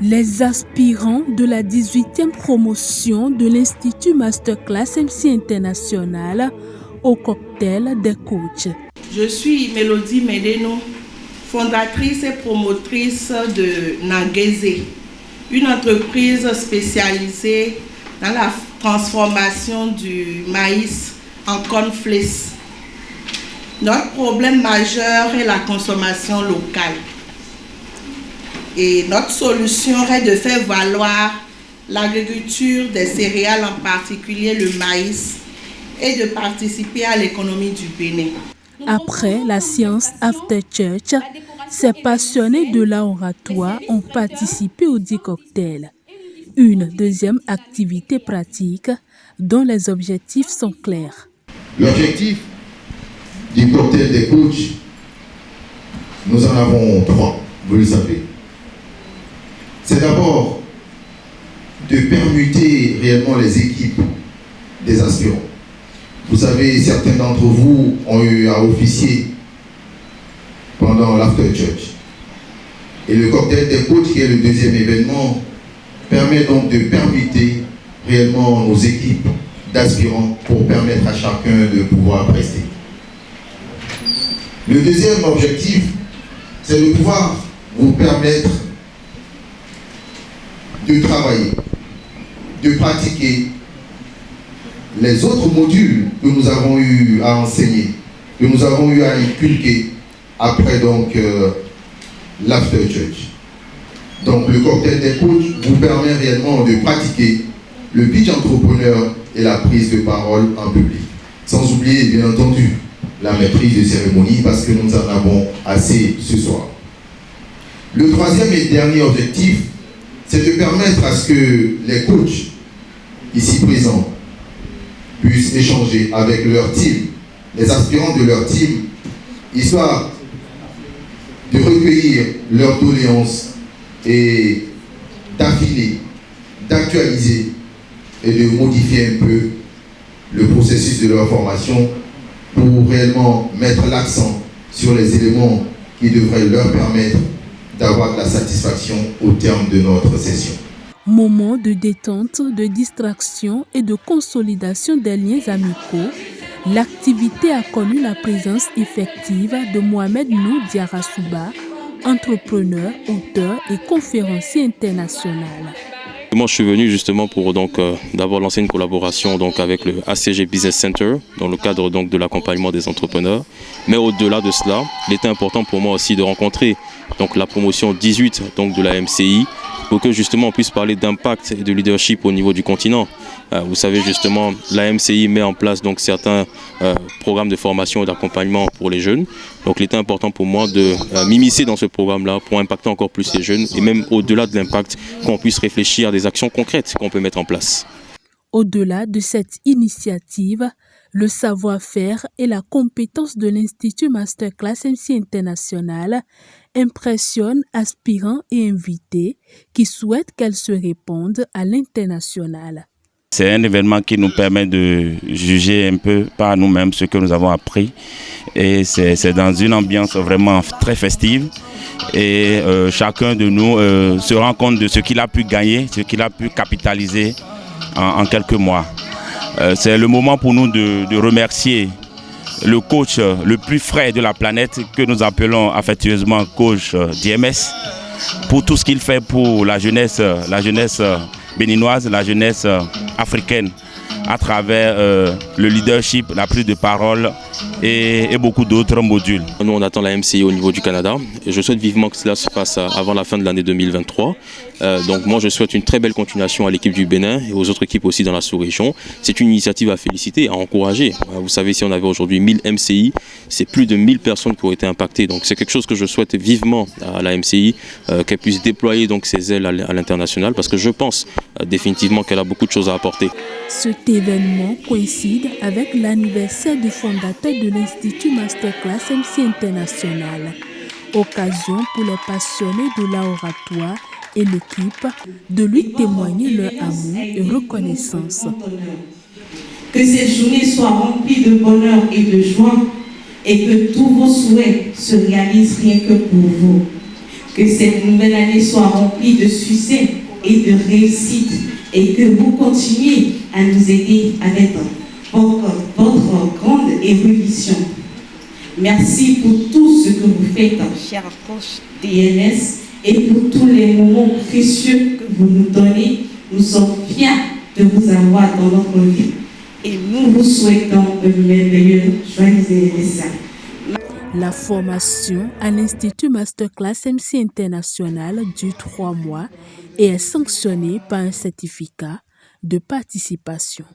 Les aspirants de la 18e promotion de l'Institut Masterclass MC International au cocktail des coachs. Je suis Mélodie Medeno, fondatrice et promotrice de Nangézé, une entreprise spécialisée dans la transformation du maïs en cornflakes. Notre problème majeur est la consommation locale. Et notre solution est de faire valoir l'agriculture des céréales, en particulier le maïs, et de participer à l'économie du Bénin. Après la séance After Church, ces passionnés de l'art oratoire ont participé au dit cocktail. Une deuxième activité pratique dont les objectifs sont clairs. L'objectif du cocktail des coachs, nous en avons trois, vous le savez. C'est d'abord de permuter réellement les équipes des aspirants. Vous savez, certains d'entre vous ont eu à officier pendant l'After Church. Et le cocktail des coachs, qui est le deuxième événement, permet donc de permuter réellement nos équipes d'aspirants pour permettre à chacun de pouvoir prester. Le deuxième objectif, c'est de pouvoir vous permettre de travailler, de pratiquer les autres modules que nous avons eu à enseigner, que nous avons eu à inculquer après donc l'After Church. Donc le cocktail des coachs vous permet réellement de pratiquer le pitch entrepreneur et la prise de parole en public. Sans oublier bien entendu la maîtrise de cérémonie parce que nous en avons assez ce soir. Le troisième et dernier objectif, c'est de permettre à ce que les coachs ici présents puissent échanger avec leur team, les aspirants de leur team, histoire de recueillir leurs doléances et d'affiner, d'actualiser et de modifier un peu le processus de leur formation pour réellement mettre l'accent sur les éléments qui devraient leur permettre d'avoir de la satisfaction au terme de notre session. Moment de détente, de distraction et de consolidation des liens amicaux, l'activité a connu la présence effective de Mohamed Nou Diarasouba, entrepreneur, auteur et conférencier international. Moi, je suis venu justement pour d'abord lancer une collaboration avec le ACG Business Center dans le cadre de l'accompagnement des entrepreneurs. Mais au-delà de cela, il était important pour moi aussi de rencontrer la promotion 18 de la MCI pour que justement on puisse parler d'impact et de leadership au niveau du continent. Vous savez justement, la MCI met en place certains programmes de formation et d'accompagnement pour les jeunes. Donc il était important pour moi de m'immiscer dans ce programme-là pour impacter encore plus les jeunes et même au-delà de l'impact, qu'on puisse réfléchir à des actions concrètes qu'on peut mettre en place. Au-delà de cette initiative, le savoir-faire et la compétence de l'Institut Masterclass MC International impressionnent aspirants et invités qui souhaitent qu'elle se réponde à l'international. C'est un événement qui nous permet de juger un peu par nous-mêmes ce que nous avons appris. Et c'est dans une ambiance vraiment très festive. Et chacun de nous se rend compte de ce qu'il a pu gagner, ce qu'il a pu capitaliser en quelques mois. C'est le moment pour nous de remercier le coach le plus frais de la planète que nous appelons affectueusement coach DMS pour tout ce qu'il fait pour la jeunesse béninoise, la jeunesse africaine à travers le leadership, la prise de parole et beaucoup d'autres modules. Nous on attend la MCI au niveau du Canada et je souhaite vivement que cela se fasse avant la fin de l'année 2023. Donc moi je souhaite une très belle continuation à l'équipe du Bénin et aux autres équipes aussi dans la sous-région. C'est une initiative à féliciter, à encourager. Vous savez, si on avait aujourd'hui 1000 MCI, c'est plus de 1000 personnes qui ont été impactées. Donc c'est quelque chose que je souhaite vivement à la MCI, qu'elle puisse déployer ses ailes à l'international parce que je pense définitivement qu'elle a beaucoup de choses à apporter. Cet événement coïncide avec l'anniversaire du fondateur de l'Institut Masterclass MC International. Occasion pour les passionnés de l'art oratoire et l'équipe de lui témoigner leur amour et reconnaissance. Que ces journées soient remplies de bonheur et de joie et que tous vos souhaits se réalisent rien que pour vous. Que cette nouvelle année soit remplie de succès et de réussite et que vous continuez à nous aider avec votre grande évolution. Merci pour tout ce que vous faites, chère coach DNS, et pour tous les moments précieux que vous nous donnez. Nous sommes fiers de vous avoir dans notre vie et nous vous souhaitons un merveilleux joyeux anniversaire. La formation à l'Institut Masterclass MC International dure 3 mois et est sanctionnée par un certificat de participation.